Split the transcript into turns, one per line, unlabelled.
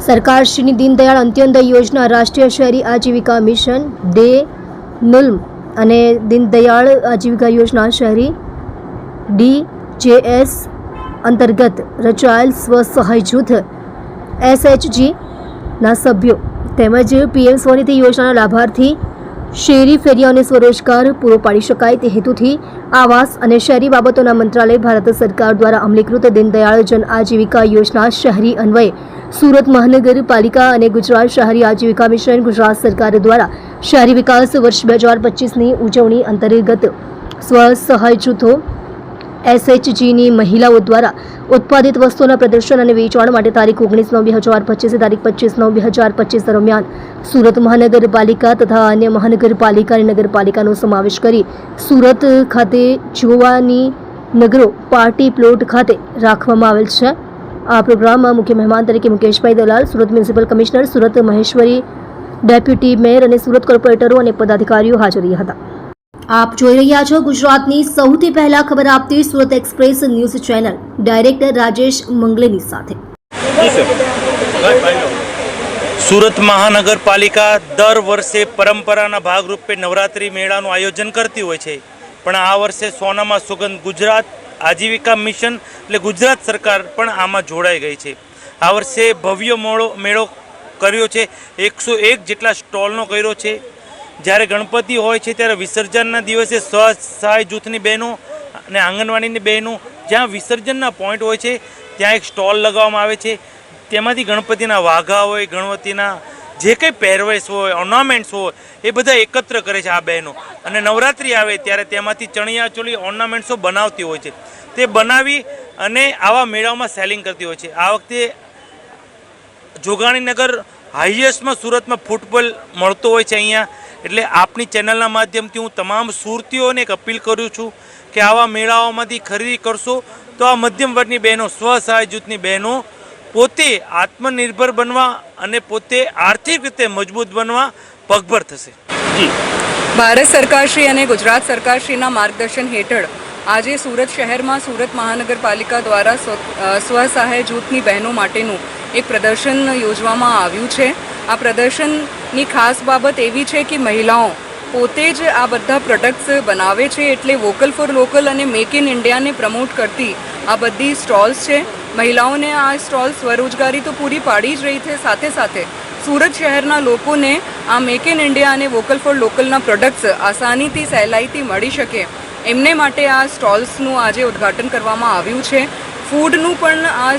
सरकार श्री दीनदयाळ अंत्योदय योजना राष्ट्रीय शहरी आजीविका मिशन डे नुल्म અને દીનદયાળ આજીવિકા યોજના શહેરી DJS અંતર્ગત રચાયેલ સ્વસહાય જૂથ SHG ના સભ્યો તેમજ PM સ્વનિધિ યોજનાના લાભાર્થી શહેરી ફેરિયાઓને સ્વરોજગાર પૂરો પાડી શકાય તે હેતુથી આવાસ અને શહેરી બાબતોના મંત્રાલય ભારત સરકાર દ્વારા અમલીકૃત દીનદયાળ જન આજીવિકા યોજના શહેરી અન્વયે सूरत महानगरपालिका और गुजरात शहरी आजीविका मिशन गुजरात सरकार द्वारा शहरी विकास वर्ष 2025 ની ઉજવણી અંતર્ગત સ્વસહાય જૂથો SHG ની મહિલાઓ દ્વારા ઉત્પાદિત વસ્તુઓના પ્રદર્શન અને વેચાણ માટે તારીખ 19/9/2025 થી તારીખ 25/9/2025 દરમિયાન सूरत महानगरपालिका तथा अन्य महानगरपालिका અને નગરપાલિકાનો સમાવેશ કરી सूरत ખાતે જોવાની નગરો પાર્ટી પ્લોટ ખાતે રાખવામાં આવેલ છે। આ પ્રોગ્રામમાં મુખ્ય મહેમાન તરીકે મુકેશભાઈ Dalal, Surat municipal commissioner, Surat Maheshwari deputy mayor અને સુરત કોર્પોરેટરો અને પદાધિકારીઓ હાજર રહ્યા હતા। આપ જોઈ રહ્યા છો ગુજરાતની સૌથી પહેલા ખબર આપતી Surat express news channel director Rajesh મંગલેની સાથે।
સુરત મહાનગરપાલિકા દર વર્ષે પરંપરાના ભાગરૂપે નવરાત્રિ મેળાનું આયોજન કરતી હોય છે, પણ આ વર્ષે સોનામાં સુગંધ ગુજરાત આજીવિકા મિશન એટલે ગુજરાત સરકાર પણ આમાં જોડાઈ ગઈ છે। આ વર્ષે ભવ્ય મેળો કર્યો છે, 101 જેટલા સ્ટોલનો કર્યો છે। જ્યારે ગણપતિ હોય છે ત્યારે વિસર્જનના દિવસે સ્વસહાય જૂથની બહેનો અને આંગણવાડીની બહેનો જ્યાં વિસર્જનના પોઈન્ટ હોય છે ત્યાં એક સ્ટોલ લગાવવામાં આવે છે। તેમાંથી ગણપતિના વાઘા હોય, ગણપતિના જે કંઈ પહેરવેશ હોય, ઓર્નામેન્ટ્સ હોય એ બધા એકત્ર કરે છે આ બહેનો, અને નવરાત્રિ આવે ત્યારે તેમાંથી ચણિયાચોળી ઓર્નામેન્ટ્સો બનાવતી હોય છે। તે બનાવી અને આવા મેળાઓમાં સેલિંગ કરતી હોય છે। આ વખતે જોગાણીનગર હાઈએસ્ટમાં સુરતમાં ફૂટબોલ મળતો હોય છે અહીંયા, એટલે આપની ચેનલના માધ્યમથી હું તમામ સુરતીઓને એક અપીલ કરું છું કે આવા મેળાઓમાંથી ખરીદી કરશો તો આ મધ્યમ વર્ગની બહેનો, સ્વસહાય જૂથની બહેનો પોતે આત્મનિર્ભર બનવા અને પોતે આર્થિક રીતે મજબૂત બનવા પગભર થશે। જી,
ભારત સરકારશ્રી અને ગુજરાત સરકારશ્રીના માર્ગદર્શન હેઠળ આજે સુરત શહેરમાં સુરત મહાનગરપાલિકા દ્વારા સ્વસહાય જૂથની બહેનો માટેનું એક પ્રદર્શન યોજવામાં આવ્યું છે। આ પ્રદર્શનની ખાસ બાબત એવી છે કે મહિલાઓ પોતે જ આ બધા પ્રોડક્ટ્સ બનાવે છે, એટલે વોકલ ફોર લોકલ અને મેક ઇન ઇન્ડિયાને પ્રમોટ કરતી આ બધી સ્ટોલ્સ છે। મહિલાઓને આ સ્ટોલ સ્વરોજગારી તો પૂરી પાડી જ રહી છે, સાથે સાથે સુરત શહેરના લોકોને આ મેક ઇન ઇન્ડિયા અને વોકલ ફોર લોકલના પ્રોડક્ટ્સ આસાનીથી સહેલાઈથી મળી શકે એમને માટે આ સ્ટોલ્સનું આજે ઉદ્ઘાટન કરવામાં આવ્યું છે। ફૂડનું પણ આ